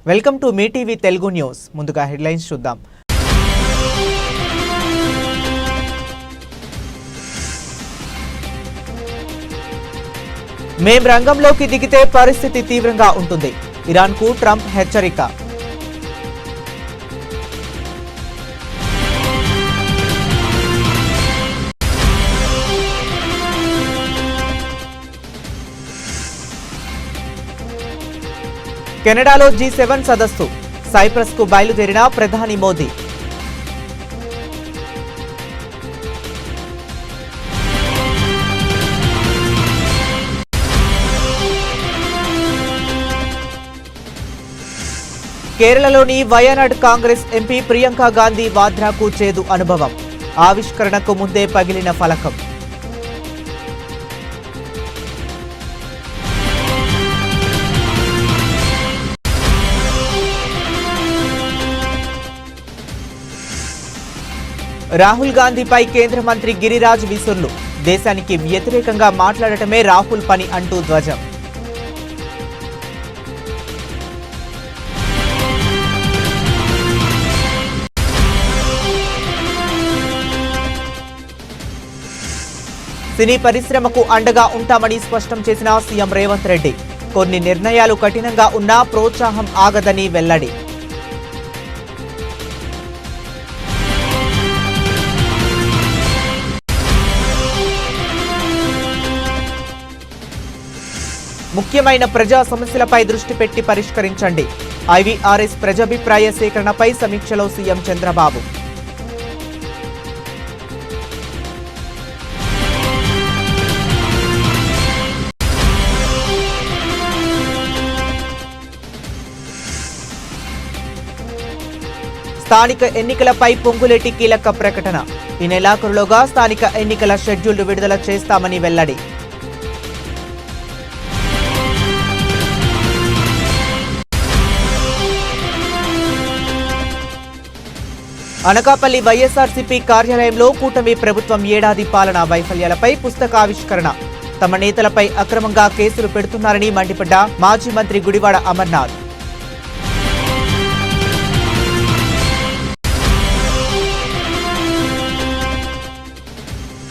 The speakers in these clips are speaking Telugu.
Welcome to me TV Telugu news. ముందుగా హెడ్లైన్స్ చూద్దాం. మేం రంగంలోకి దిగితే పరిస్థితి తీవ్రంగా ఉంటుంది. ఇరాన్కు ట్రంప్ హెచ్చరిక. కెనడాలో G7 సదస్సు. సైప్రస్కు బయలుదేరిన ప్రధాని మోదీ. కేరళలోని వయనాడ్ కాంగ్రెస్ ఎంపీ ప్రియాంక గాంధీ వాద్రాకు చేదు అనుభవం. ఆవిష్కరణకు ముందే పగిలిన ఫలకం. రాహుల్ గాంధీపై కేంద్ర మంత్రి గిరిరాజ్ విసుర్లు. దేశానికి వ్యతిరేకంగా మాట్లాడటమే రాహుల్ పని అంటూ ధ్వజం. సినీ పరిశ్రమకు అండగా ఉంటామని స్పష్టం చేసిన సీఎం రేవంత్ రెడ్డి. కొన్ని నిర్ణయాలు కఠినంగా ఉన్నా ప్రోత్సాహం ఆగదని వెల్లడి. ముఖ్యమైన ప్రజా సమస్యలపై దృష్టి పెట్టి పరిష్కరించండి. IVRS ప్రజాభిప్రాయ సేకరణపై సమీక్షలో సీఎం చంద్రబాబు. స్థానిక ఎన్నికలపై పొంగులేటి కీలక ప్రకటన. ఈ నెలాఖరులోగా స్థానిక ఎన్నికల షెడ్యూల్ విడుదల చేస్తామని వెల్లడి. అనకాపల్లి వైఎస్ఆర్సీపీ కార్యాలయంలో కూటమి ప్రభుత్వం ఏడాది పాలన వైఫల్యాలపై పుస్తకావిష్కరణ. తమ నేతలపై అక్రమంగా కేసులు పెడుతున్నారని మండిపడ్డ మాజీ మంత్రి గుడివాడ అమర్నాథ్.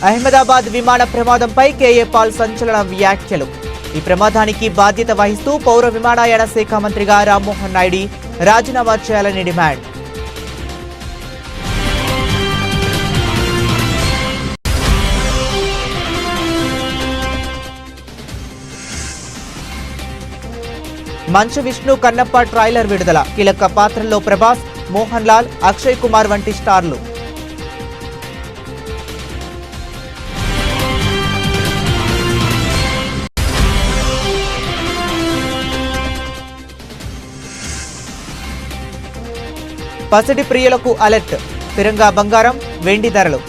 అహ్మదాబాద్ విమాన ప్రమాదంపై కేఏ పాల్ సంచలన వ్యాఖ్యలు. ఈ ప్రమాదానికి బాధ్యత వహిస్తూ పౌర విమానయాన శాఖ మంత్రిగా రామ్మోహన్ నాయుడు రాజీనామా చేయాలని డిమాండ్. మంచు విష్ణు కన్నప్ప ట్రైలర్ విడుదల. కీలక పాత్రల్లో ప్రభాస్, మోహన్ లాల్, అక్షయ్ కుమార్ వంటి స్టార్లు. పసిడి ప్రియులకు అలర్ట్. స్థిరంగా బంగారం, వెండి ధరలు.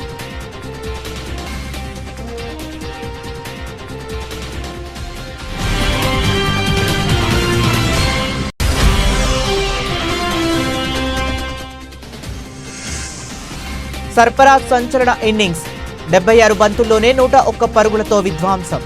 సర్ఫరాజ్ సంచలన ఇన్నింగ్స్. 76 బంతుల్లోనే 101 పరుగులతో విధ్వంసం.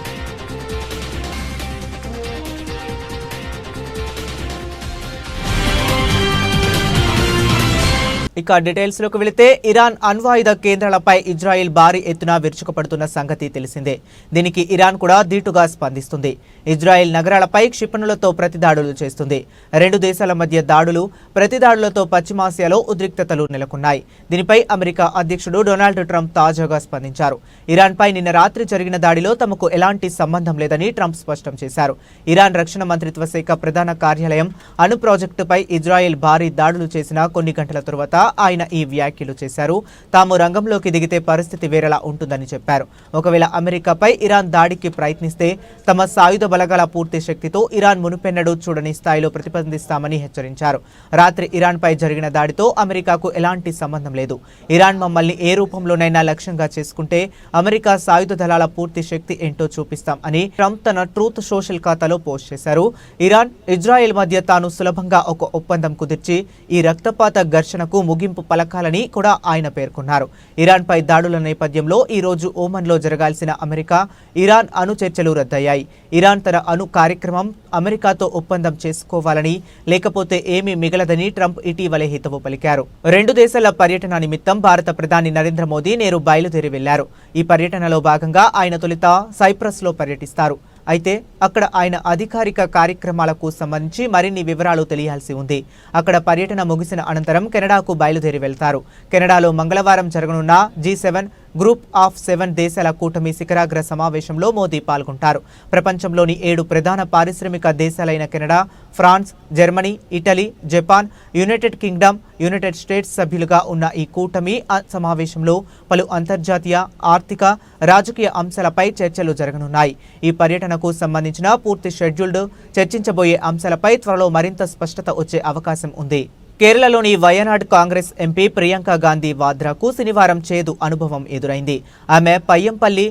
ఇక డీటెయిల్స్ లోకి వెళితే ఇరాన్ అణ్వాయుధ కేంద్రాలపై ఇజ్రాయెల్ భారీ ఎత్తున విరుచుకుపడుతున్న సంగతి తెలిసిందే. దీనికి ఇరాన్ కూడా ధీటుగా స్పందిస్తుంది. ఇజ్రాయెల్ నగరాలపై క్షిపణులతో ప్రతిదాడులు చేస్తుంది. రెండు దేశాల మధ్య దాడులు, ప్రతిదాడులతో పశ్చిమాసియాలో ఉద్రిక్తతలు నెలకొన్నాయి. దీనిపై అమెరికా అధ్యక్షుడు డొనాల్డ్ ట్రంప్ తాజాగా స్పందించారు. ఇరాన్పై నిన్న రాత్రి జరిగిన దాడిలో తమకు ఎలాంటి సంబంధం లేదని ట్రంప్ స్పష్టం చేశారు. ఇరాన్ రక్షణ మంత్రిత్వ శాఖ ప్రధాన కార్యాలయం అణు ప్రాజెక్టుపై ఇజ్రాయెల్ భారీ దాడులు చేసిన కొన్ని గంటల తరువాత ఆయన ఈ వ్యాఖ్యలు చేశారు. తాము రంగంలోకి దిగితే పరిస్థితి వేరేలా ఉంటుందని చెప్పారు. ఒకవేళ అమెరికాపై ఇరాన్ దాడికి ప్రయత్నిస్తే తమ సాయుధ బలగాల పూర్తి శక్తితో ఇరాన్ మునుపెన్నడూ చూడని స్థాయిలో ప్రతిబంధిస్తామని హెచ్చరించారు. రాత్రి ఇరాన్పై జరిగిన దాడితో అమెరికాకు ఎలాంటి సంబంధం లేదు. ఇరాన్ మమ్మల్ని ఏ రూపంలోనైనా లక్ష్యంగా చేసుకుంటే అమెరికా సాయుధ దళాల పూర్తి శక్తి ఏంటో చూపిస్తాం అని ట్రంప్ తన ట్రూత్ సోషల్ ఖాతాలో పోస్ట్ చేశారు. ఇరాన్, ఇజ్రాయెల్ మధ్య తాను సులభంగా ఒక ఒప్పందం కుదిర్చి ఈ రక్తపాత ఘర్షణకు ముగింపు పలకాలని కూడా ఆయన పేర్కొన్నారు. ఇరాన్పై దాడుల నేపథ్యంలో ఈ రోజు ఓమన్లో జరగాల్సిన అమెరికా ఇరాన్ అణు చర్చలు రద్దయ్యాయి. ఇరాన్ తన అణు కార్యక్రమం అమెరికాతో ఒప్పందం చేసుకోవాలని, లేకపోతే ఏమీ మిగలదని ట్రంప్ ఇటీవలే హితవు పలికారు. రెండు దేశాల పర్యటన నిమిత్తం భారత ప్రధాని నరేంద్ర మోదీ నేరు బయలుదేరి వెళ్లారు. ఈ పర్యటనలో భాగంగా ఆయన తొలుత సైప్రస్లో పర్యటిస్తారు. అయితే అక్కడ ఆయన అధికారిక కార్యక్రమాలకు సంబంధించి మరిన్ని వివరాలు తెలియాల్సి ఉంది. అక్కడ పర్యటన ముగిసిన అనంతరం కెనడాకు బయలుదేరి వెళ్తారు. కెనడాలో మంగళవారం జరగనున్న G7 గ్రూప్ ఆఫ్ 7 దేశాల కూటమి శిఖరాగ్ర సమావేశంలో మోదీ పాల్గొంటారు. ప్రపంచంలోని 7 ప్రధాన పారిశ్రామిక దేశాలైన Canada, France, Germany, Italy, Japan, United Kingdom, United States సభ్యులుగా ఉన్న ఈ కూటమి సమావేశంలో పలు అంతర్జాతీయ, ఆర్థిక, రాజకీయ అంశాలపై చర్చలు జరగనున్నాయి. ఈ పర్యటనకు సంబంధించిన పూర్తి షెడ్యూల్డ్, చర్చించబోయే అంశాలపై త్వరలో మరింత స్పష్టత వచ్చే అవకాశం ఉంది. కేరళలోని వయనాడ్ కాంగ్రెస్ ఎంపీ ప్రియాంక గాంధీ వాద్రాకు శనివారం చేదు అనుభవం ఎదురైంది. ఆమె పయ్యంపల్లి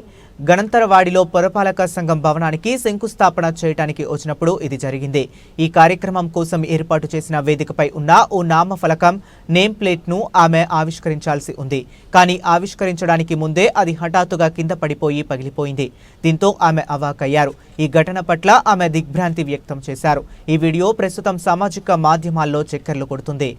గణంతరవాడిలో పురపాలక సంఘం భవనానికి శంకుస్థాపన చేయడానికి వచ్చినప్పుడు ఇది జరిగింది. ఈ కార్యక్రమం కోసం ఏర్పాటు చేసిన వేదికపై ఉన్న ఓ నామఫలకం, నేమ్ ప్లేట్ను ఆమె ఆవిష్కరించాల్సి ఉంది. కానీ ఆవిష్కరించడానికి ముందే అది హఠాత్తుగా కింద పడిపోయి పగిలిపోయింది. దీంతో ఆమె అవాక్కయ్యారు. ఈ ఘటన పట్ల ఆమె దిగ్భ్రాంతి వ్యక్తం చేశారు. ఈ వీడియో ప్రస్తుతం సామాజిక మాధ్యమాల్లో చక్కర్లు కొడుతుంది.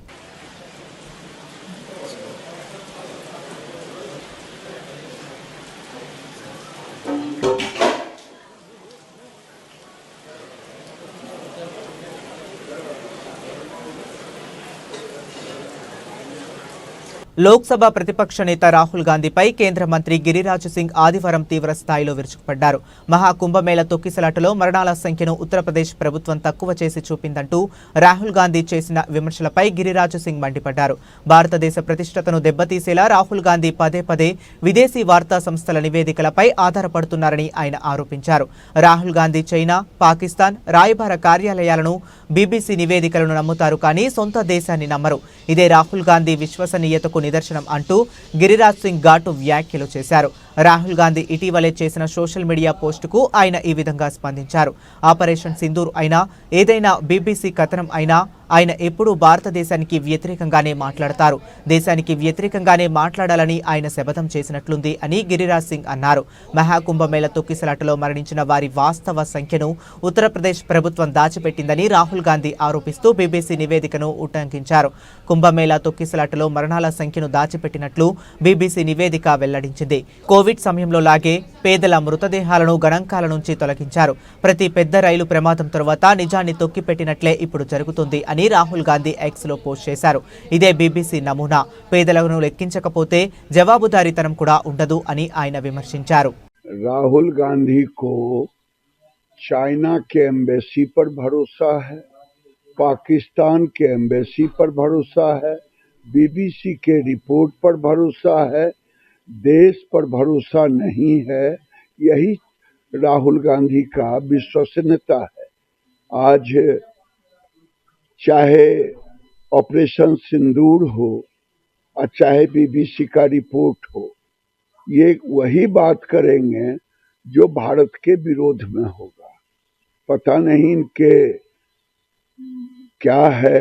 లోక్సభ ప్రతిపక్ష నేత రాహుల్ గాంధీపై కేంద్ర మంత్రి గిరిరాజ్ సింగ్ ఆదివారం తీవ్ర స్థాయిలో విరుచుకుపడ్డారు. మహాకుంభమేళ తొక్కిసలాటలో మరణాల సంఖ్యను ఉత్తరప్రదేశ్ ప్రభుత్వం తక్కువ చేసి చూపిందంటూ రాహుల్ గాంధీ చేసిన విమర్శలపై గిరిరాజ్ సింగ్ మండిపడ్డారు. భారతదేశ ప్రతిష్టతను దెబ్బతీసేలా రాహుల్ గాంధీ పదే పదే విదేశీ వార్తా సంస్థల నివేదికలపై ఆధారపడుతున్నారని ఆయన ఆరోపించారు. రాహుల్ గాంధీ చైనా, పాకిస్తాన్ రాయబార కార్యాలయాలను, బీబీసీ నివేదికలను నమ్ముతారు, కానీ సొంత దేశాన్ని నమ్మరు. ఇదే రాహుల్ గాంధీ విశ్వసనీయతకు నిదర్శనం అంటూ గిరిరాజ్ సింగ్ ఘాటు వ్యాఖ్యలు చేశారు. రాహుల్ గాంధీ ఇటీవలే చేసిన సోషల్ మీడియా పోస్టుకు ఆయన ఈ విధంగా స్పందించారు. ఆపరేషన్ సింధూర్ అయినా, ఏదైనా బీబీసీ కథనం అయినా ఆయన ఎప్పుడూ భారతదేశానికి వ్యతిరేకంగానే మాట్లాడతారు. దేశానికి వ్యతిరేకంగానే మాట్లాడాలని ఆయన శపథం చేసినట్లుంది అని గిరిరాజ్ సింగ్ అన్నారు. మహాకుంభమేళ తొక్కిసలాటలో మరణించిన వారి వాస్తవ సంఖ్యను ఉత్తరప్రదేశ్ ప్రభుత్వం దాచిపెట్టిందని రాహుల్ గాంధీ ఆరోపిస్తూ బీబీసీ నివేదికను ఉటంకించారు. కుంభమేళ తొక్కిసలాటలో మరణాల సంఖ్యను దాచిపెట్టినట్లు బీబీసీ నివేదిక వెల్లడించింది. కోవిడ్ సమయంలో లాగే పేదల మృతదేహాలను గణాంకాల నుంచి తొలగించారు. ప్రతి పెద్ద రైలు ప్రమాదం తర్వాత నిజాన్ని తొక్కిపెట్టినట్లే ఇప్పుడు జరుగుతుంది అని రాహుల్ గాంధీ ఎక్స్ లో పోస్ట్ చేశారు. ఇదే బీబీసీ నమూనా. పేదలను లెక్కించకపోతే జవాబుదారీతనం కూడా ఉండదు అని ఆయన విమర్శించారు. राहुल गांधी को चाइना के एम्बेसी पर भरोसा है, पाकिस्तान के एम्बेसी पर भरोसा है, बीबीसी के रिपोर्ट पर भरोसा है, देश पर भरोसा नहीं है। यही राहुल गांधी का विश्वसनीयता है। आज चाहे ऑपरेशन सिंदूर हो और चाहे बीबीसी का रिपोर्ट हो, ये वही बात करेंगे जो भारत के विरोध में होगा। पता नहीं इनके क्या है,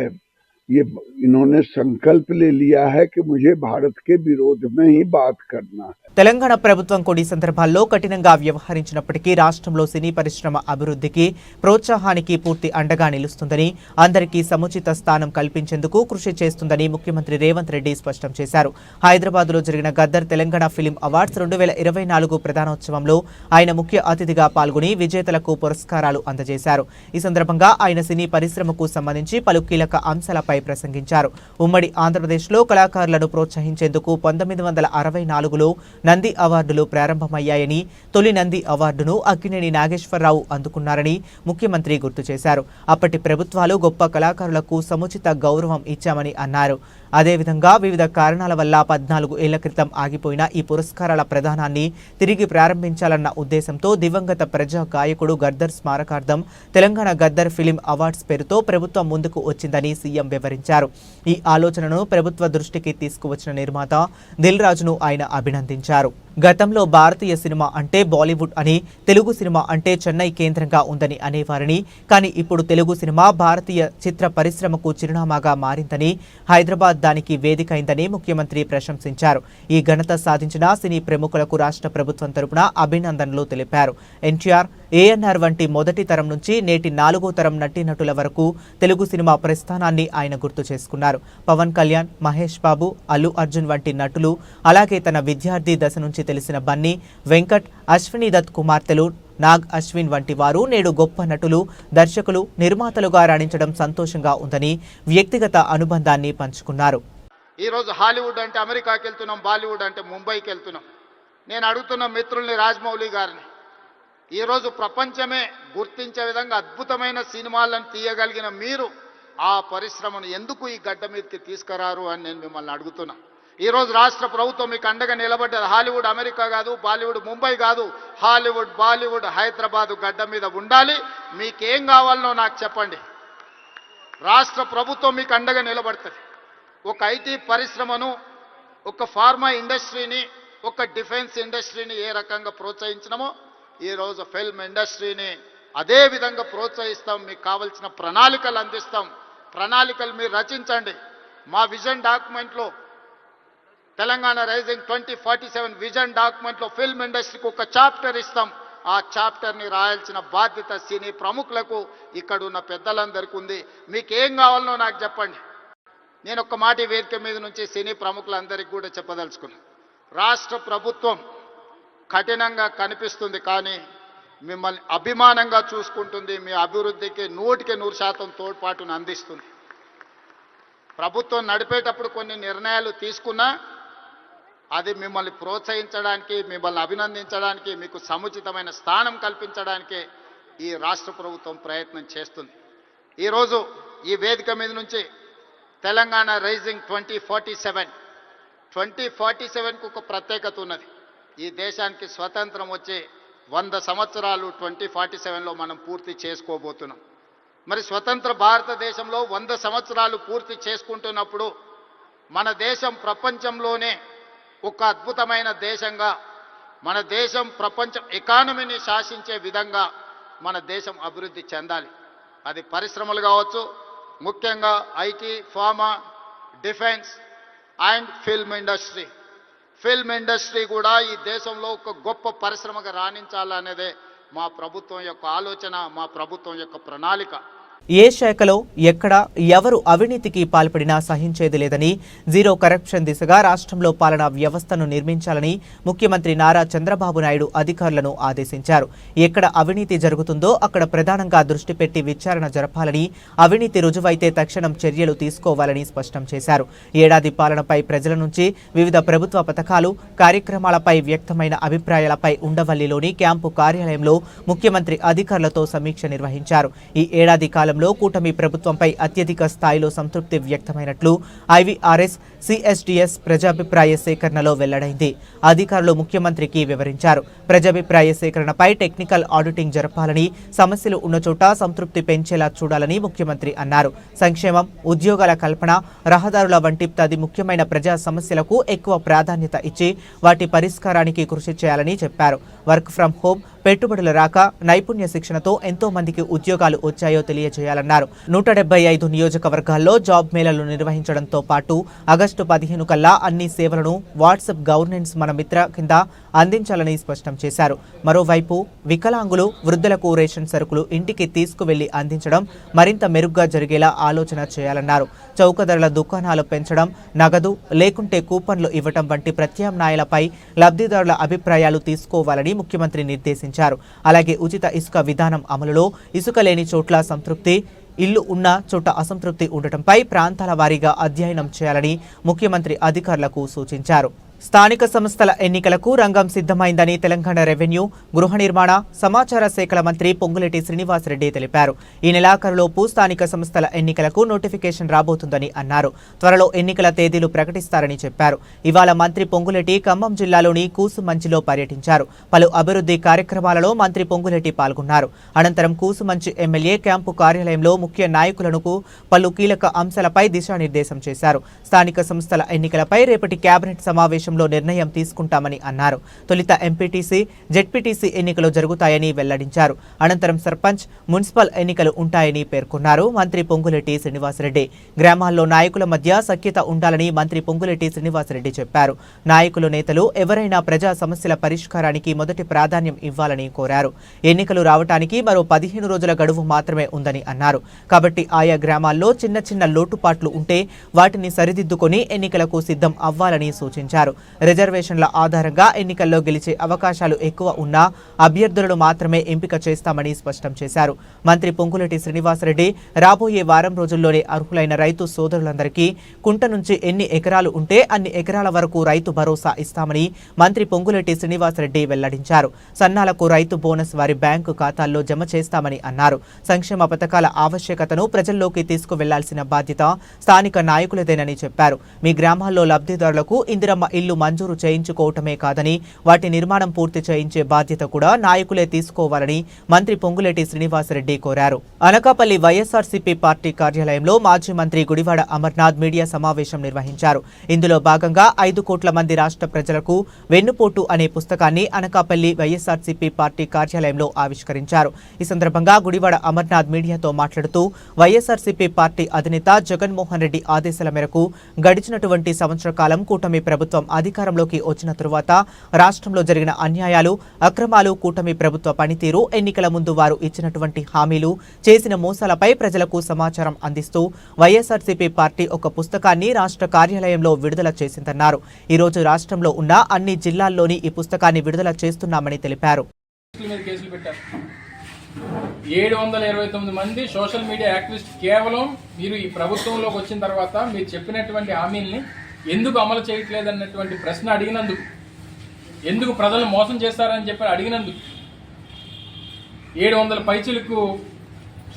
ये इन्होंने संकल्प ले लिया है कि मुझे भारत के विरोध में ही बात करना है। తెలంగాణ ప్రభుత్వం కొన్ని సందర్భాల్లో కఠినంగా వ్యవహరించినప్పటికీ రాష్ట్రంలో సినీ పరిశ్రమ అభివృద్ధికి, ప్రోత్సాహానికి పూర్తి అండగా నిలుస్తుందని, అందరికీ సముచిత స్థానం కల్పించేందుకు కృషి చేస్తుందని ముఖ్యమంత్రి రేవంత్ రెడ్డి స్పష్టం చేశారు. హైదరాబాద్లో జరిగిన గద్దర్ తెలంగాణ ఫిల్మ్ అవార్డ్స్ 2024 ప్రధానోత్సవంలో ఆయన ముఖ్య అతిథిగా పాల్గొని విజేతలకు పురస్కారాలు అందజేశారు. ఈ సందర్భంగా ఆయన సినీ పరిశ్రమకు సంబంధించి పలు కీలక అంశాలపై ప్రసంగించారు. ఉమ్మడి ఆంధ్రప్రదేశ్లో కళాకారులను ప్రోత్సహించేందుకు 1964లో నంది అవార్డులు ప్రారంభమయ్యాయని, తొలి నంది అవార్డును అక్కినేని నాగేశ్వరరావు అందుకున్నారని ముఖ్యమంత్రి గుర్తు చేశారు. అప్పటి ప్రభుత్వాలు గొప్ప కళాకారులకు సముచిత గౌరవం ఇచ్చామని అన్నారు. అదేవిధంగా వివిధ కారణాల వల్ల 14 ఏళ్ల క్రితం ఆగిపోయిన ఈ పురస్కారాల ప్రదానాన్ని తిరిగి ప్రారంభించాలన్న ఉద్దేశంతో దివంగత ప్రజా గాయకుడు గద్దర్ స్మారకార్థం తెలంగాణ గద్దర్ ఫిలిం అవార్డ్స్ పేరుతో ప్రభుత్వం ముందుకు వచ్చిందని సీఎం వివరించారు. ఈ ఆలోచనను ప్రభుత్వ దృష్టికి తీసుకువచ్చిన నిర్మాత దిల్ రాజును ఆయన అభినందించారు. గతంలో భారతీయ సినిమా అంటే బాలీవుడ్ అని, తెలుగు సినిమా అంటే చెన్నై కేంద్రంగా ఉందని అనేవారని, కానీ ఇప్పుడు తెలుగు సినిమా భారతీయ చిత్ర పరిశ్రమకు చిరునామాగా మారిందని, హైదరాబాద్ దశాబ్దానికి వేదిక అయిందని ముఖ్యమంత్రి ప్రశంసించారు. ఈ ఘనత సాధించిన సినీ ప్రముఖులకు రాష్ట్ర ప్రభుత్వం తరపున అభినందనలు తెలిపారు. ఎన్టీఆర్, ఏఎన్ఆర్ వంటి మొదటి తరం నుంచి నేటి 4వ తరం నటీనటుల వరకు తెలుగు సినిమా ప్రస్థానాన్ని ఆయన గుర్తు చేసుకున్నారు. పవన్ కళ్యాణ్, మహేష్ బాబు, అల్లు అర్జున్ వంటి నటులు, అలాగే తన విద్యార్థి దశ నుంచి తెలిసిన బన్నీ, వెంకట్, అశ్విని దత్ కుమార్తెలు నాగ్ అశ్విన్ వంటి వారు నేడు గొప్ప నటులు, దర్శకులు, నిర్మాతలుగా రాణించడం సంతోషంగా ఉందని వ్యక్తిగత అనుబంధాన్ని పంచుకున్నారు. ఈరోజు హాలీవుడ్ అంటే అమెరికాకి వెళ్తున్నాం, బాలీవుడ్ అంటే ముంబైకి వెళ్తున్నాం. నేను అడుగుతున్న మిత్రుల్ని, రాజమౌళి గారిని, ఈరోజు ప్రపంచమే గుర్తించే విధంగా అద్భుతమైన సినిమాలను తీయగలిగిన మీరు ఆ పరిశ్రమను ఎందుకు ఈ గడ్డ మీదకి తీసుకురారు అని నేను మిమ్మల్ని అడుగుతున్నా. ఈరోజు రాష్ట్ర ప్రభుత్వం మీకు అండగా నిలబడ్డది. హాలీవుడ్ అమెరికా కాదు, బాలీవుడ్ ముంబై కాదు, హాలీవుడ్, బాలీవుడ్ హైదరాబాదు గడ్డ మీద ఉండాలి. మీకేం కావాలనో నాకు చెప్పండి, రాష్ట్ర ప్రభుత్వం మీకు అండగా నిలబడుతుంది. ఒక ఐటీ పరిశ్రమను, ఒక ఫార్మా ఇండస్ట్రీని, ఒక డిఫెన్స్ ఇండస్ట్రీని ఏ రకంగా ప్రోత్సహించినామో ఈరోజు ఫిల్మ్ ఇండస్ట్రీని అదే విధంగా ప్రోత్సహిస్తాం. మీకు కావాల్సిన ప్రణాళికలు అందిస్తాం. ప్రణాళికలు మీరు రచించండి. మా విజన్ డాక్యుమెంట్లో, తెలంగాణ రైజింగ్ 2047 విజన్ డాక్యుమెంట్లో ఫిల్మ్ ఇండస్ట్రీకి ఒక చాప్టర్ ఇస్తాం. ఆ చాప్టర్ని రాయాల్సిన బాధ్యత సినీ ప్రముఖులకు, ఇక్కడ ఉన్న పెద్దలందరికీ ఉంది. మీకు ఏం కావాలనో నాకు చెప్పండి. నేను ఒక మాట వేదిక మీద నుంచి సినీ ప్రముఖులందరికీ కూడా చెప్పదలుచుకున్నాను. రాష్ట్ర ప్రభుత్వం కఠినంగా కనిపిస్తుంది, కానీ మిమ్మల్ని అభిమానంగా చూసుకుంటుంది. మీ అభివృద్ధికి 100% తోడ్పాటును అందిస్తుంది. ప్రభుత్వం నడిపేటప్పుడు కొన్ని నిర్ణయాలు తీసుకున్నా అది మిమ్మల్ని ప్రోత్సహించడానికి, మిమ్మల్ని అభినందించడానికి, మీకు సముచితమైన స్థానం కల్పించడానికి ఈ రాష్ట్ర ప్రభుత్వం ప్రయత్నం చేస్తుంది. ఈరోజు ఈ వేదిక మీద నుంచి తెలంగాణ రైజింగ్ 2047కు ఒక ప్రత్యేకత ఉన్నది. ఈ దేశానికి స్వతంత్రం వచ్చే 100 సంవత్సరాలు 2047లో మనం పూర్తి చేసుకోబోతున్నాం. మరి స్వతంత్ర భారతదేశంలో 100 సంవత్సరాలు పూర్తి చేసుకుంటున్నప్పుడు మన దేశం ప్రపంచంలోనే ఒక అద్భుతమైన దేశంగా, మన దేశం ప్రపంచం ఎకానమీని శాసించే విధంగా మన దేశం అభివృద్ధి చెందాలి. అది పరిశ్రమలు కావచ్చు, ముఖ్యంగా IT, pharma, defence and film industry. Film industry కూడా ఈ దేశంలో ఒక గొప్ప పరిశ్రమగా రాణించాలనేదే మా ప్రభుత్వం యొక్క ఆలోచన, మా ప్రభుత్వం యొక్క ప్రణాళిక. ఏ శాఖలో ఎక్కడ ఎవరు అవినీతికి పాల్పడినా సహించేది లేదని, జీరో కరప్షన్ దిశగా రాష్ట్రంలో పాలనా వ్యవస్థను నిర్మించాలని ముఖ్యమంత్రి నారా చంద్రబాబు నాయుడు అధికారులను ఆదేశించారు. ఎక్కడ అవినీతి జరుగుతుందో అక్కడ ప్రధానంగా దృష్టి పెట్టి విచారణ జరపాలని, అవినీతి రుజువైతే తక్షణం చర్యలు తీసుకోవాలని స్పష్టం చేశారు. ఏడాది పాలనపై ప్రజల నుంచి వివిధ ప్రభుత్వ పథకాలు, కార్యక్రమాలపై వ్యక్తమైన అభిప్రాయాలపై ఉండవల్లిలోని క్యాంపు కార్యాలయంలో ముఖ్యమంత్రి అధికారులతో సమీక్ష నిర్వహించారు. ఈ ఏడాది కాలం కూటమి ప్రభుత్వంపై అత్యధిక స్థాయిలో సంతృప్తి వ్యక్తమైనట్లు ఐవీఆర్ఎస్ సిఎస్డిఎస్ ప్రజాభిప్రాయ సేకరణలో వెల్లడైంది. అధికారులు ముఖ్యమంత్రికి వివరించారు. ప్రజాభిప్రాయ సేకరణపై టెక్నికల్ ఆడిటింగ్ జరపాలని, సమస్యలు ఉన్న చోట సంతృప్తి పెంచేలా చూడాలని ముఖ్యమంత్రి అన్నారు. సంక్షేమం, ఉద్యోగాల కల్పన, రహదారుల వంటి 10 ముఖ్యమైన ప్రజా సమస్యలకు ఎక్కువ ప్రాధాన్యత ఇచ్చి వాటి పరిష్కారానికి కృషి చేయాలని చెప్పారు. వర్క్ ఫ్రం హోం, పెట్టుబడుల రాక, నైపుణ్య శిక్షణతో ఎంతో మందికి ఉద్యోగాలు వచ్చాయో తెలియజేయాలన్నారు. 175 నియోజకవర్గాల్లో జాబ్ మేళాలు నిర్వహించడంతో పాటు ఆగస్టు 15 కల్లా అన్ని సేవలను వాట్సాప్ గవర్నెన్స్ మన మిత్ర కింద అందించాలని స్పష్టం చేశారు. మరోవైపు వికలాంగులు, వృద్ధులకు రేషన్ సరుకులు ఇంటికి తీసుకువెళ్లి అందించడం మరింత మెరుగ్గా జరిగేలా ఆలోచన చేయాలన్నారు. చౌక ధరల దుకాణాలు పెంచడం, నగదు లేకుంటే కూపన్లు ఇవ్వడం వంటి ప్రత్యామ్నాయాలపై లబ్ధిదారుల అభిప్రాయాలు తీసుకోవాలని ముఖ్యమంత్రి నిర్దేశించారు. అలాగే ఉచిత ఇసుక విధానం అమలులో ఇసుక లేని చోట్ల సంతృప్తి, ఇల్లు ఉన్న చోట అసంతృప్తి ఉండటంపై ప్రాంతాల వారీగా అధ్యయనం చేయాలని ముఖ్యమంత్రి అధికారులకు సూచించారు. స్థానిక సంస్థల ఎన్నికలకు రంగం సిద్ధమైందని తెలంగాణ రెవెన్యూ, గృహ నిర్మాణ, సమాచార శాఖల మంత్రి పొంగులేటి శ్రీనివాసరెడ్డి తెలిపారు. ఈ నెలాఖరులోపు స్థానిక సంస్థల ఎన్నికలకు నోటిఫికేషన్ రాబోతుందని అన్నారు. త్వరలో ఎన్నికల తేదీలు ప్రకటిస్తారని చెప్పారు. ఇవాళ మంత్రి పొంగులేటి ఖమ్మం జిల్లాలోని కూసుమంచిలో పర్యటించారు. పలు అభివృద్ధి కార్యక్రమాలలో మంత్రి పొంగులేటి పాల్గొన్నారు. అనంతరం కూసుమంచి ఎమ్మెల్యే క్యాంపు కార్యాలయంలో ముఖ్య నాయకులకు పలు కీలక అంశాలపై దిశానిర్దేశం చేశారు. స్థానిక సంస్థల ఎన్నికలపై రేపటి కేబినెట్ సమావేశం సమావేశంలో నిర్ణయం తీసుకుంటామని అన్నారు. తొలుత ఎంపీటీసీ, జెడ్పీటీసీ ఎన్నికలు జరుగుతాయని వెల్లడించారు. అనంతరం సర్పంచ్, మున్సిపల్ ఎన్నికలు ఉంటాయని పేర్కొన్నారు. మంత్రి పొంగులేటి శ్రీనివాసరెడ్డి గ్రామాల్లో నాయకుల మధ్య సఖ్యత ఉండాలని మంత్రి పొంగులేటి శ్రీనివాసరెడ్డి చెప్పారు. నాయకులు, నేతలు ఎవరైనా ప్రజా సమస్యల పరిష్కారానికి మొదటి ప్రాధాన్యం ఇవ్వాలని కోరారు. ఎన్నికలు రావటానికి మరో 15 రోజుల గడువు మాత్రమే ఉందని అన్నారు. కాబట్టి ఆయా గ్రామాల్లో చిన్న చిన్న లోటుపాట్లు ఉంటే వాటిని సరిదిద్దుకొని ఎన్నికలకు సిద్ధం అవ్వాలని సూచించారు. రిజర్వేషన్ల ఆధారంగా ఎన్నికల్లో గెలిచే అవకాశాలు ఎక్కువ ఉన్నా అభ్యర్థులను మాత్రమే ఎంపిక చేస్తామని స్పష్టం చేశారు. మంత్రి పొంగులేటి శ్రీనివాసరెడ్డి రాబోయే వారం రోజుల్లోనే అర్హులైన రైతు సోదరులందరికీ కుంట నుంచి ఎన్ని ఎకరాలు ఉంటే అన్ని ఎకరాల వరకు రైతు భరోసా ఇస్తామని మంత్రి పొంగులేటి శ్రీనివాసరెడ్డి వెల్లడించారు. సన్నాలకు రైతు బోనస్ వారి బ్యాంకు ఖాతాల్లో జమ చేస్తామని అన్నారు. సంక్షేమ పథకాల ఆవశ్యకతను ప్రజల్లోకి తీసుకువెళ్లాల్సిన బాధ్యత స్థానిక నాయకులదేనని చెప్పారు. మీ గ్రామాల్లో లబ్ధిదారులకు ఇందిరమ్మ ఇల్లు మంజూరు చేయించుకోవటమే కాదని వాటి నిర్మాణం పూర్తి చేయించే బాధ్యత కూడా నాయకులే తీసుకోవాలని మంత్రి పొంగులేటి శ్రీనివాసరెడ్డి కోరారు. అనకాపల్లి వైఎస్ఆర్సీపీ పార్టీ కార్యాలయంలో మాజీ మంత్రి గుడివాడ అమర్నాథ్ మీడియా సమావేశం నిర్వహించారు. ఇందులో భాగంగా 5 కోట్ల మంది రాష్ట్ర ప్రజలకు వెన్నుపోటు అనే పుస్తకాన్ని అనకాపల్లి వైఎస్ఆర్సీపీ పార్టీ కార్యాలయంలో ఆవిష్కరించారు. ఈ సందర్భంగా గుడివాడ అమర్నాథ్ మీడియాతో మాట్లాడుతూ వైఎస్ఆర్సీపీ పార్టీ అధినేత జగన్మోహన్ రెడ్డి ఆదేశాల మేరకు గడిచినటువంటి సంవత్సర కాలం కూటమి ప్రభుత్వం అధికారంలోకి వచ్చిన తరువాత రాష్ట్రంలో జరిగిన అన్యాయాలు, అక్రమాలు, కూటమి ప్రభుత్వ పనితీరు, ఎన్నికల ముందు వారు ఇచ్చినటువంటి హామీలు, చేసిన మోసాలపై ప్రజలకు సమాచారం అందిస్తూ వైఎస్ఆర్సీపీ పార్టీ ఒక పుస్తకాన్ని రాష్ట్ర కార్యాలయంలో విడుదల చేసిందన్నారు. ఈ రోజు రాష్ట్రంలో ఉన్న అన్ని జిల్లాల్లోని ఈ పుస్తకాన్ని విడుదల చేస్తున్నామని తెలిపారు. 729 మంది సోషల్ మీడియా యాక్టివిస్ట్ కేవలం మీరు ఈ ప్రభుత్వంలోకి వచ్చిన తర్వాత మీరు చెప్పినటువంటి హామీల్ని ఎందుకు అమలు చేయట్లేదన్నటువంటి ప్రశ్న అడిగినందుకు, ఎందుకు ప్రజలను మోసం చేస్తారని చెప్పి అడిగినందుకు 700 పైచీలకు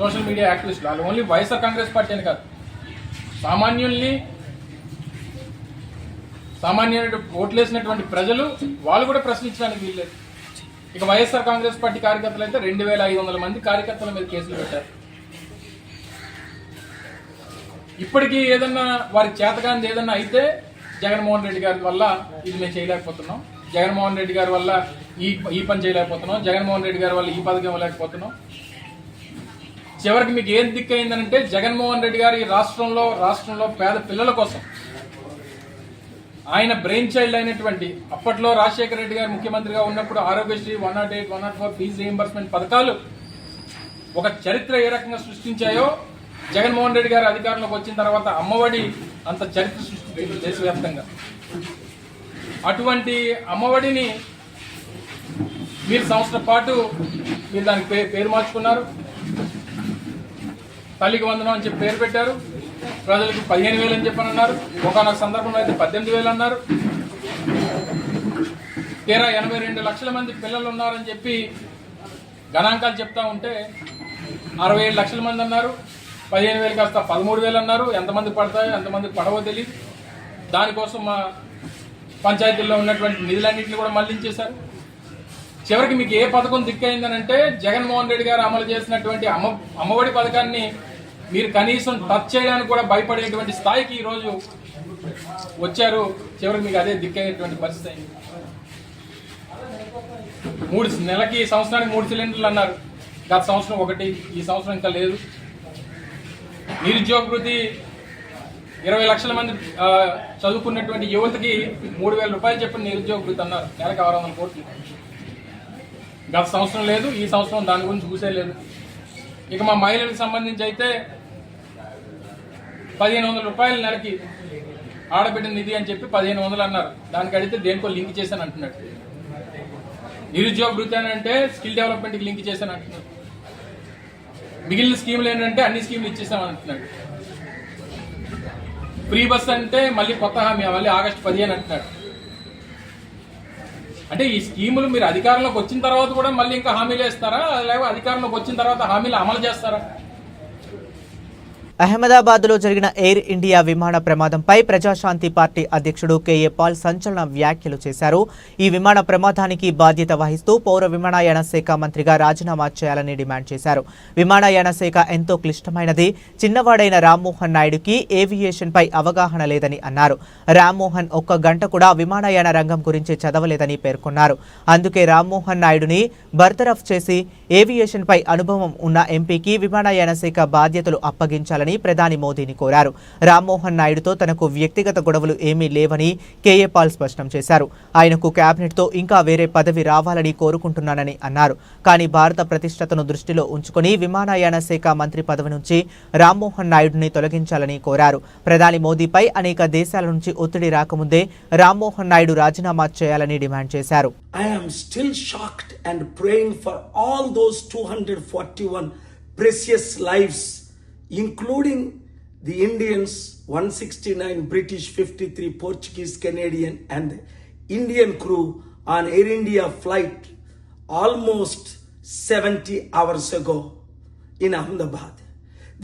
సోషల్ మీడియా యాక్టివిస్టులు, వాళ్ళు ఓన్లీ వైఎస్ఆర్ కాంగ్రెస్ పార్టీ అని కాదు, సామాన్యులు ఓట్లేసినటువంటి ప్రజలు వాళ్ళు కూడా ప్రశ్నించడానికి వీల్లేదు. ఇక వైఎస్ఆర్ కాంగ్రెస్ పార్టీ కార్యకర్తలు అయితే 2500 మంది కార్యకర్తల మీద కేసులు పెట్టారు. ఇప్పటికీ ఏదన్నా వారికి చేతకాంది ఏదన్నా అయితే జగన్మోహన్ రెడ్డి గారి వల్ల ఇది మేము చేయలేకపోతున్నాం, జగన్మోహన్ రెడ్డి గారి వల్ల ఈ పని చేయలేకపోతున్నాం, జగన్మోహన్ రెడ్డి గారి వల్ల ఈ పథకం ఇవ్వలేకపోతున్నాం. చివరికి మీకు ఏం దిక్కు అయిందనంటే జగన్మోహన్ రెడ్డి గారు ఈ రాష్ట్రంలో పేద పిల్లల కోసం ఆయన బ్రెయిన్ చైల్డ్ అయినటువంటి అప్పట్లో రాజశేఖర రెడ్డి గారు ముఖ్యమంత్రిగా ఉన్నప్పుడు ఆరోగ్యశ్రీ 108, 104 ఫీజు రీయింబర్స్మెంట్ పథకాలు ఒక చరిత్ర ఏ రకంగా సృష్టించాయో జగన్మోహన్ రెడ్డి గారు అధికారంలోకి వచ్చిన తర్వాత అమ్మఒడి అంత చరిత్ర సృష్టించారు దేశవ్యాప్తంగా. అటువంటి అమ్మఒడిని మీరు సంవత్సరం పాటు మీరు దానికి పేరు మార్చుకున్నారు, తల్లికి వందనం అని చెప్పి పేరు పెట్టారు. ప్రజలకు 15,000 అని చెప్పని అన్నారు, ఒకనొక సందర్భంలో అయితే 18,000 అన్నారు. తీరా 82 లక్షల మంది పిల్లలు ఉన్నారని చెప్పి గణాంకాలు చెప్తా ఉంటే 67 లక్షల మంది అన్నారు, 15,000 కాస్త 13,000 అన్నారు. ఎంతమంది పడతాయో ఎంతమంది పడవో తెలియదు. దానికోసం మా పంచాయతీల్లో ఉన్నటువంటి నిధులన్నింటినీ కూడా మళ్లించేశారు. చివరికి మీకు ఏ పథకం దిక్కైందనంటే జగన్మోహన్ రెడ్డి గారు అమలు చేసినటువంటి అమ్మఒడి పథకాన్ని మీరు కనీసం టచ్ చేయడానికి కూడా భయపడేటువంటి స్థాయికి ఈరోజు వచ్చారు. చివరికి మీకు అదే దిక్కయ్యేటువంటి పరిస్థితి అయింది. 3 నెలకి సంవత్సరానికి 3 సిలిండర్లు అన్నారు, గత సంవత్సరం 1, ఈ సంవత్సరం ఇంకా లేదు. నిరుద్యోగ వృత్తి 20 లక్షల మంది చదువుకున్నటువంటి యువతకి 3,000 రూపాయలు చెప్పిన నిరుద్యోగ వృత్తి అన్నారు, నెలకు 600 కోట్లు. గత సంవత్సరం లేదు, ఈ సంవత్సరం దాని గురించి చూసే లేదు. ఇక మా మహిళలకు సంబంధించి అయితే 1,500 రూపాయలు నెలకి ఆడబిడ్డ నిధి అని చెప్పి 1,500 అన్నారు. దానికి అడిగితే దేనికో లింక్ చేశాను అంటున్నాడు. నిరుద్యోగ వృత్తి అని అంటే స్కిల్ డెవలప్మెంట్కి లింక్ చేశాను అంటున్నాడు. మిగిలిన స్కీములు ఏంటంటే అన్ని స్కీములు ఇచ్చేసామని అంటున్నాడు. ఫ్రీ బస్ అంటే మళ్ళీ కొత్త హామీ, మళ్ళీ ఆగస్టు 15 అంటున్నాడు. అంటే ఈ స్కీములు మీరు అధికారంలోకి వచ్చిన తర్వాత కూడా మళ్ళీ ఇంకా హామీలు వేస్తారా, లేకపోతే అధికారంలోకి వచ్చిన తర్వాత హామీలు అమలు చేస్తారా? అహ్మదాబాద్లో జరిగిన ఎయిర్ ఇండియా విమాన ప్రమాదంపై ప్రజాశాంతి పార్టీ అధ్యక్షుడు కేఏ పాల్ సంచలన వ్యాఖ్యలు చేశారు. ఈ విమాన ప్రమాదానికి బాధ్యత వహిస్తూ పౌర విమానయాన శాఖ మంత్రిగా రాజీనామా చేయాలని డిమాండ్ చేశారు. విమానయాన శాఖ ఎంతో క్లిష్టమైనది. చిన్నవాడైన రామ్మోహన్ నాయుడుకి ఏవియేషన్పై అవగాహన లేదని అన్నారు. రామ్మోహన్ ఒక్క గంట కూడా విమానయాన రంగం గురించి చదవలేదని పేర్కొన్నారు. అందుకే రామ్మోహన్ నాయుడుని బర్తరఫ్ చేసి ఏవియేషన్పై అనుభవం ఉన్న ఎంపీకి విమానయాన శాఖ బాధ్యతలు అప్పగించాలని ప్రధాని మోదీని కోరారు. రామ్మోహన్ నాయుడుతో తనకు వ్యక్తిగత గొడవలు ఏమీ లేవని కేఏ పాల్ స్పష్టం చేశారు. ఆయనకు కేబినెట్తో ఇంకా వేరే పదవి రావాలని కోరుకుంటున్నానని అన్నారు. కానీ భారత ప్రతిష్టతను దృష్టిలో ఉంచుకొని విమానయాన శాఖ మంత్రి పదవి నుంచి రామ్మోహన్ నాయుడుని తొలగించాలని కోరారు. ప్రధాని మోదీపై అనేక దేశాల నుంచి ఒత్తిడి రాకముందే రామ్మోహన్ నాయుడు రాజీనామా చేయాలని డిమాండ్ చేశారు. I am still shocked and praying for all those 241 precious lives, including the Indians, 169 British, 53 Portuguese, Canadian and Indian crew on Air India flight almost 70 hours ago in Ahmedabad.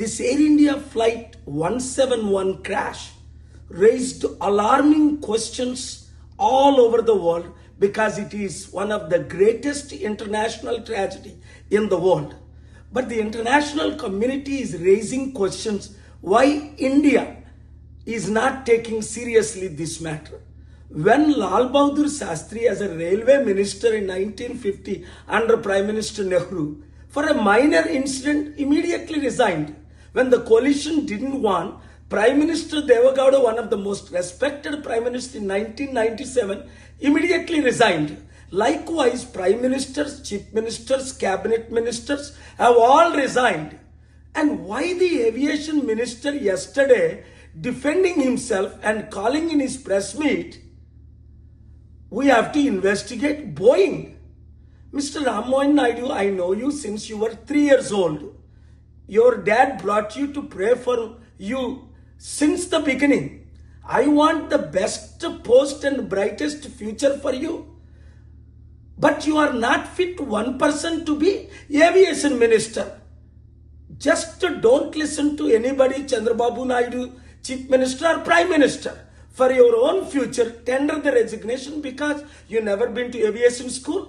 This Air India flight 171 crash raised alarming questions all over the world because it is one of the greatest international tragedy in the world. But the international community is raising questions why India is not taking seriously this matter. When Lal Bahadur Shastri as a railway minister in 1950 under Prime Minister Nehru, for a minor incident immediately resigned. When the coalition didn't want, Prime Minister Devagowda, one of the most respected Prime Minister in 1997, immediately resigned. Likewise, Prime Ministers, Chief Ministers, Cabinet Ministers have all resigned. And why the Aviation Minister yesterday defending himself and calling in his press meet, we have to investigate Boeing. Mr. Rammohan Naidu, I know you since you were 3 years old. Your dad brought you to pray for you since the beginning. I want the best post and brightest future for you. But you are not fit 1% to be aviation minister. Just don't listen to anybody, Chandrababu Naidu, Chief Minister or Prime Minister. For your own future, tender the resignation because you never been to aviation school.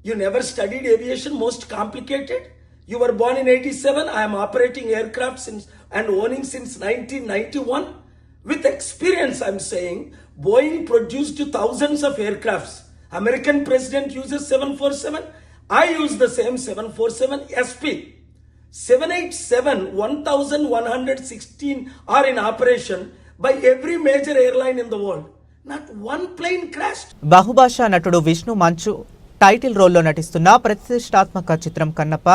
You never studied aviation, most complicated. You were born in 87. I am operating aircraft since and owning since 1991. With experience, I'm saying, Boeing produced thousands of aircrafts. American president uses 747. I use the same 747 SP. 787, 1116 are in operation by every major airline in the world. Not one plane crashed. బహుభాషా నటుడు విష్ణు మంచు టైటిల్ రోల్లో నటిస్తున్న ప్రతిష్టాత్మక చిత్రం కన్నప్ప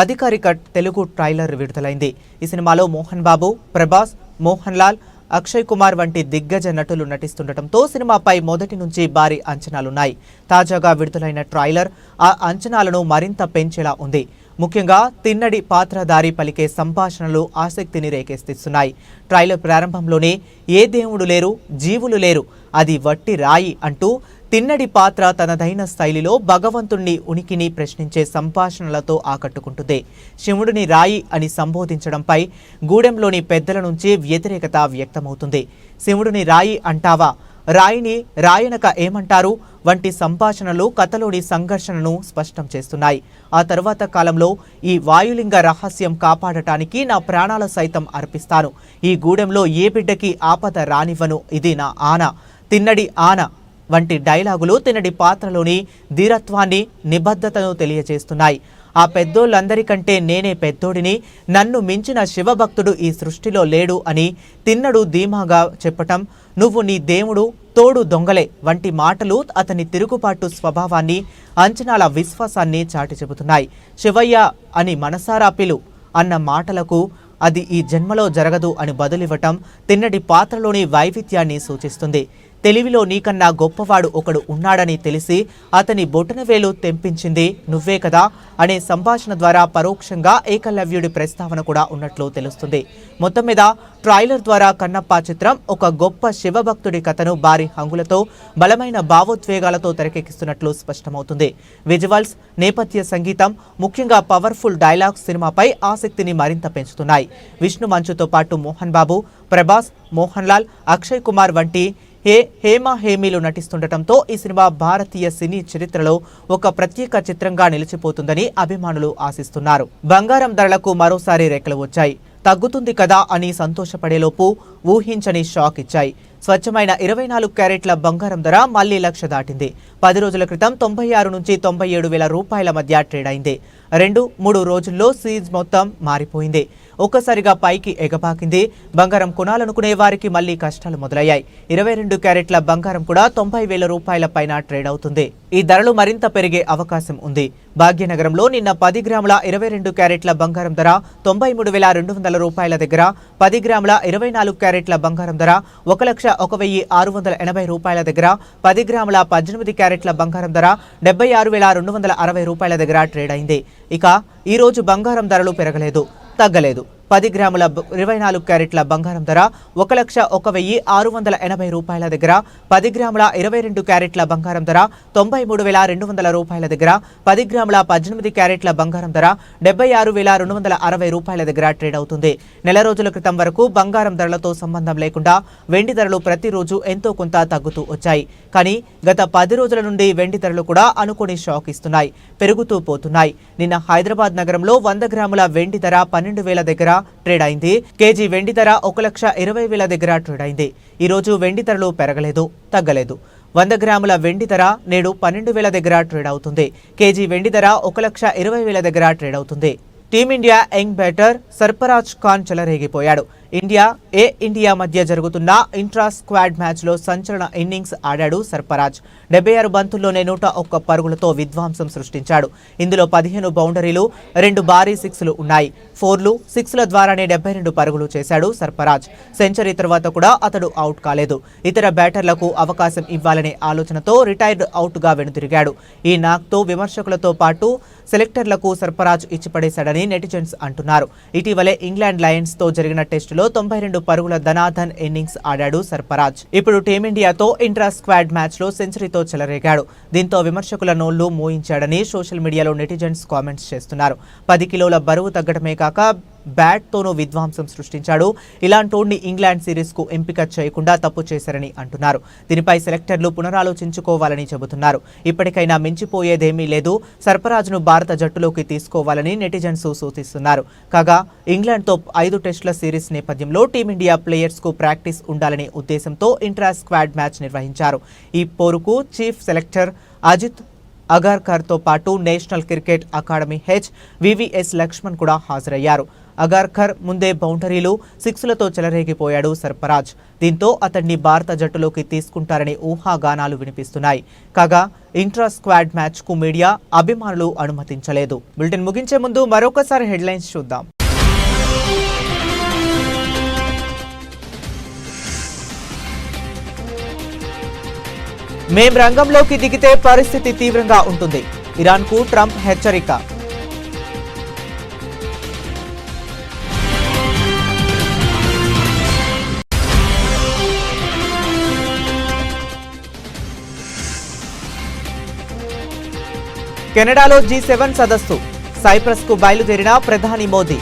అధికారిక తెలుగు ట్రైలర్ విడుదలైంది. ఈ సినిమాలో మోహన్ బాబు, ప్రభాస్, మోహన్ లాల్, అక్షయ్ కుమార్ వంటి దిగ్గజ నటులు నటిస్తుండటంతో సినిమాపై మొదటి నుంచి భారీ అంచనాలున్నాయి. తాజాగా విడుదలైన ట్రైలర్ ఆ అంచనాలను మరింత పెంచేలా ఉంది. ముఖ్యంగా తిన్నడి పాత్రధారి పలికే సంభాషణలు ఆసక్తిని రేకెత్తిస్తున్నాయి. ట్రైలర్ ప్రారంభంలోనే ఏ దేవుడు లేరు, జీవులు లేరు, అది వట్టి రాయి అంటూ తిన్నడి పాత్ర తనదైన శైలిలో భగవంతుణ్ణి ఉనికిని ప్రశ్నించే సంభాషణలతో ఆకట్టుకుంటుంది. శివుడిని రాయి అని సంబోధించడంపై గూడెంలోని పెద్దల నుంచి వ్యతిరేకత వ్యక్తమవుతుంది. శివుడిని రాయి అంటావా, రాయిని రాయనక ఏమంటారు వంటి సంభాషణలు కథలోని సంఘర్షణను స్పష్టం చేస్తున్నాయి. ఆ తరువాత కాలంలో ఈ వాయులింగ రహస్యం కాపాడటానికి నా ప్రాణాలు సైతం అర్పిస్తాను. ఈ గూడెంలో ఏ బిడ్డకి ఆపద రానివ్వను, ఇది నా ఆన, తిన్నడి ఆన వంటి డైలాగులు తిన్నడి పాత్రలోని ధీరత్వాన్ని, నిబద్ధతను తెలియజేస్తున్నాయి. ఆ పెద్దోళ్ళందరికంటే నేనే పెద్దోడిని, నన్ను మించిన శివభక్తుడు ఈ సృష్టిలో లేడు అని తిన్నడు ధీమాగా చెప్పటం, నువ్వు నీ దేవుడు తోడు దొంగలే వంటి మాటలు అతని తిరుగుబాటు స్వభావాన్ని, అంచనాల విశ్వాసాన్ని చాటి చెబుతున్నాయి. శివయ్య అని మనసారా పిలు అన్న మాటలకు అది ఈ జన్మలో జరగదు అని బదులివ్వటం తిన్నడి పాత్రలోని వైవిధ్యాన్ని సూచిస్తుంది. తెలివిలో నీకన్నా గొప్పవాడు ఒకడు ఉన్నాడని తెలిసి అతని బొటనవేలు తెంపించింది నువ్వే కదా అనే సంభాషణ ద్వారా పరోక్షంగా ఏకలవ్యుడి ప్రస్తావన కూడా ఉన్నట్లు తెలుస్తుంది. మొత్తం మీద ట్రైలర్ ద్వారా కన్నప్ప చిత్రం ఒక గొప్ప శివభక్తుడి కథను భారీ హంగులతో బలమైన భావోద్వేగాలతో తెరకెక్కిస్తున్నట్లు స్పష్టమవుతుంది. విజువల్స్, నేపథ్య సంగీతం, ముఖ్యంగా పవర్ఫుల్ డైలాగ్స్ సినిమాపై ఆసక్తిని మరింత పెంచుతున్నాయి. విష్ణు మంచుతో పాటు మోహన్ బాబు, ప్రభాస్, మోహన్ లాల్, అక్షయ్ కుమార్ వంటి హేమ హేమీలు నటిస్తుండటంతో ఈ సినిమా భారతీయ సినీ చరిత్రలో ఒక ప్రత్యేక చిత్రంగా నిలిచిపోతుందని అభిమానులు ఆశిస్తున్నారు. బంగారం ధరలకు మరోసారి రెక్కలు వచ్చాయి. తగ్గుతుంది కదా అని సంతోషపడేలోపు ఊహించని షాక్ ఇచ్చాయి. స్వచ్ఛమైన 24 క్యారెట్ల బంగారం ధర మళ్లీ 1,00,000 దాటింది. 10 రోజుల క్రితం 96 నుంచి 97 వేల రూపాయల మధ్య ట్రేడ్ అయింది. 2-3 రోజుల్లో సీజ్ మొత్తం మారిపోయింది. ఒక్కసారిగా పైకి ఎగబాకింది. బంగారం కొనాలనుకునే వారికి మళ్లీ కష్టాలు మొదలయ్యాయి. 22 క్యారెట్ల బంగారం కూడా 90 వేల రూపాయల పైన ట్రేడ్ అవుతుంది. ఈ ధరలు మరింత పెరిగే అవకాశం ఉంది. భాగ్యనగరంలో నిన్న 10 గ్రాముల 22 క్యారెట్ల బంగారం ధర 93,200 రూపాయల దగ్గర, 10 గ్రాముల 24 క్యారెట్ల బంగారం ధర 1,01,680 రూపాయల దగ్గర, 10 గ్రాముల 18 క్యారెట్ల బంగారం ధర 76,260 రూపాయల దగ్గర ట్రేడ్ అయింది. ఇక ఈ రోజు బంగారం ధరలు పెరగలేదు, తగ్గలేదు. 10 గ్రాముల 24 క్యారెట్ల బంగారం ధర 1,01,680 రూపాయల దగ్గర, 10 గ్రాముల 22 క్యారెట్ల బంగారం ధర 93,200 రూపాయల దగ్గర, 10 గ్రాముల 18 క్యారెట్ల బంగారం ధర 76,260 రూపాయల దగ్గర ట్రేడ్ అవుతుంది. నెల రోజుల క్రితం వరకు బంగారం ధరలతో సంబంధం లేకుండా వెండి ధరలు ప్రతిరోజు ఎంతో కొంత తగ్గుతూ వచ్చాయి. కానీ గత 10 రోజుల నుండి వెండి ధరలు కూడా అనుకోని షాక్ ఇస్తున్నాయి, పెరుగుతూ పోతున్నాయి. నిన్న హైదరాబాద్ నగరంలో 100 గ్రాముల వెండి ధర 12,000 దగ్గర ట్రేడ్ అయింది. కేజీ వెండి ధర 1,20,000 దగ్గర ట్రేడ్ అయింది. ఈ రోజు వెండి ధరలు పెరగలేదు, తగ్గలేదు. 100 గ్రాముల వెండి ధర నేడు 12,000 దగ్గర ట్రేడ్ అవుతుంది. కేజీ వెండి ధర 1,20,000 దగ్గర ట్రేడ్ అవుతుంది. Team India young batter Sarfaraz Khan చెలరేగిపోయాడు. ఇండియా మధ్య జరుగుతున్న ఇంట్రా స్క్వాడ్ మ్యాచ్లో సంచలన ఇన్నింగ్స్ ఆడాడు సర్ఫరాజ్. 76 బంతుల్లోనే 101 పరుగులతో విధ్వంసం సృష్టించాడు. ఇందులో 15 బౌండరీలు, 2 భారీ సిక్స్లు ఉన్నాయి. 4లు, 6ల ద్వారానే 72 పరుగులు చేశాడు సర్ఫరాజ్. సెంచరీ తర్వాత కూడా అతడు అవుట్ కాలేదు. ఇతర బ్యాటర్లకు అవకాశం ఇవ్వాలనే ఆలోచనతో రిటైర్డ్ అవుట్గా వెనుతిరిగాడు. ఈ నాక్తో విమర్శకులతో పాటు సెలెక్టర్లకు సర్ఫరాజ్ ఇచ్చిపడేశాడని నెటిజన్స్ అంటున్నారు. ఇటీవలే ఇంగ్లాండ్ లయన్స్ తో జరిగిన టెస్టులో 92 పరుగుల ధనాధన్ ఇన్నింగ్స్ ఆడాడు సర్ఫరాజ్. ఇప్పుడు టీమిండియాతో ఇంట్రా స్క్వాడ్ మ్యాచ్ లో సెంచరీతో చెలరేగాడు. దీంతో విమర్శకుల నోళ్లు మోయించాడని సోషల్ మీడియాలో నెటిజన్స్ కామెంట్స్ చేస్తున్నారు. 10 కిలోల బరువు తగ్గడమే కాక బ్యాట్ తోనూ విధ్వంసం సృష్టించాడు. ఇలాంటోడ్ని ఇంగ్లాండ్ సిరీస్ కు ఎంపిక చేయకుండా తప్పు చేశారని అంటున్నారు. దీనిపై సెలెక్టర్లు పునరాలోచించుకోవాలని చెబుతున్నారు. ఇప్పటికైనా మించిపోయేదేమీ లేదు, సర్ఫరాజ్ను భారత జట్టులోకి తీసుకోవాలని నెటిజన్స్ సూచిస్తున్నారు. కాగా ఇంగ్లాండ్తో 5 టెస్టుల సిరీస్ నేపథ్యంలో టీమిండియా ప్లేయర్స్ కు ప్రాక్టీస్ ఉండాలనే ఉద్దేశంతో ఇంట్రా స్క్వాడ్ మ్యాచ్ నిర్వహించారు. ఈ పోరుకు చీఫ్ సెలెక్టర్ అజిత్ అగార్కర్తో పాటు national cricket academy VVS Laxman కూడా హాజరయ్యారు. అగార్కర్ ముందే బౌండరీలు, 6లతో చెలరేగిపోయాడు సర్ఫరాజ్. దీంతో అతన్ని భారత జట్టులోకి తీసుకుంటారనే ఊహాగానాలు వినిపిస్తున్నాయి. కాగా ఇంట్రా స్క్వాడ్ మ్యాచ్ కు మీడియా అభిమానులు అనుమతించలేదు. బులెటిన్ ముగించే ముందు మరొకసారి హెడ్లైన్స్ చూద్దాం. మేం రంగంలోకి దిగితే పరిస్థితి తీవ్రంగా ఉంటుంది, ఇరాన్కు ట్రంప్ హెచ్చరిక. కెనడాలో G7 సదస్సు, సైప్రస్ కు బయలుదేరిన ప్రధాని మోదీ.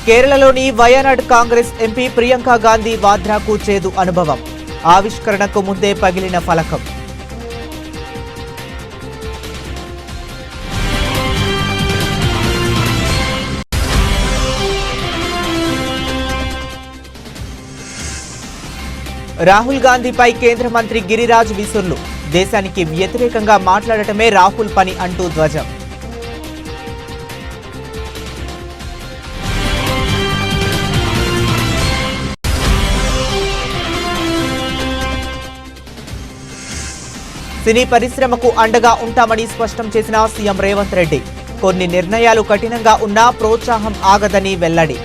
కేరళలోని వయనాడ్ కాంగ్రెస్ ఎంపీ ప్రియాంక గాంధీ వాద్రాకు చేదు అనుభవం, ఆవిష్కరణకు ముందే పగిలిన ఫలకం. రాహుల్ గాంధీపై కేంద్ర మంత్రి గిరిరాజ్ విసుర్లు, దేశానికి వ్యతిరేకంగా మాట్లాడటమే రాహుల్ పని అంటూ ధ్వజం. సినీ పరిశ్రమకు అండగా ఉంటామని స్పష్టం చేసిన సీఎం రేవంత్ రెడ్డి. కొన్ని నిర్ణయాలు కఠినంగా ఉన్నా ప్రోత్సాహం ఆగదని వెల్లడి.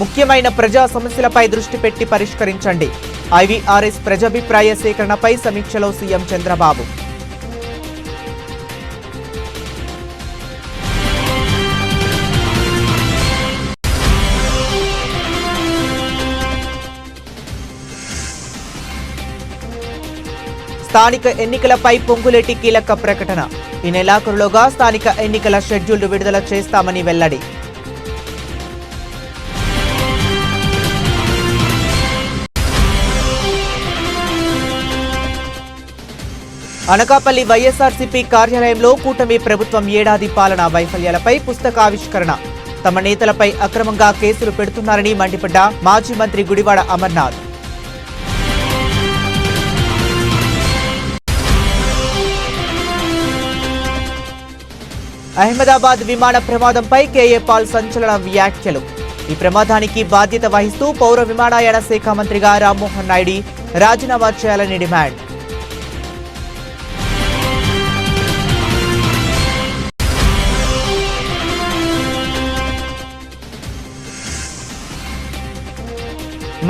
ముఖ్యమైన ప్రజా సమస్యలపై దృష్టి పెట్టి పరిష్కరించండి. ఐవీఆర్ఎస్ ప్రజాభిప్రాయ సేకరణపై సమీక్షలో సీఎం చంద్రబాబు. స్థానిక ఎన్నికలపై పొంగులేటి కీలక ప్రకటన. ఈ నెలాఖరులోగా స్థానిక ఎన్నికల షెడ్యూల్ విడుదల చేస్తామని వెల్లడి. అనకాపల్లి వైఎస్ఆర్సీపీ కార్యాలయంలో కూటమి ప్రభుత్వం ఏడాది పాలన వైఫల్యాలపై పుస్తకావిష్కరణ. తమ నేతలపై అక్రమంగా కేసులు పెడుతున్నారని మండిపడ్డ మాజీ మంత్రి గుడివాడ అమర్నాథ్. అహ్మదాబాద్ విమాన ప్రమాదంపై కేఏ పాల్ సంచలన వ్యాఖ్యలు. ఈ ప్రమాదానికి బాధ్యత వహిస్తూ పౌర విమానయాన శాఖ మంత్రిగా రామ్మోహన్ నాయుడు రాజీనామా చేయాలని డిమాండ్.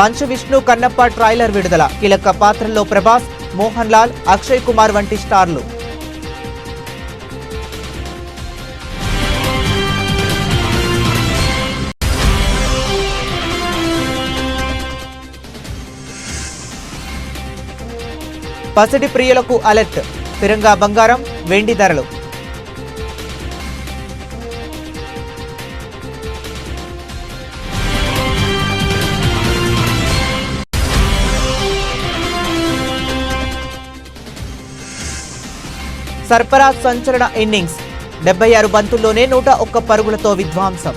మంచు విష్ణు కన్నప్ప ట్రైలర్ విడుదల. కీలక పాత్రల్లో ప్రభాస్, మోహన్ లాల్, అక్షయ్ కుమార్ వంటి స్టార్లు. పసిడి ప్రియులకు అలర్ట్. స్థిరంగా బంగారం, వెండి ధరలు. సర్ఫరాజ్ సంచలన ఇన్నింగ్స్. 76 బంతుల్లోనే 101 పరుగులతో విధ్వంసం.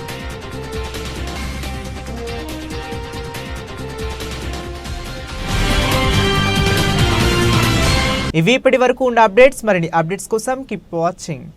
ఇవి ఇప్పటి వరకు ఉన్న అప్డేట్స్. మరిన్ని అప్డేట్స్ కోసం కీప్ వాచింగ్.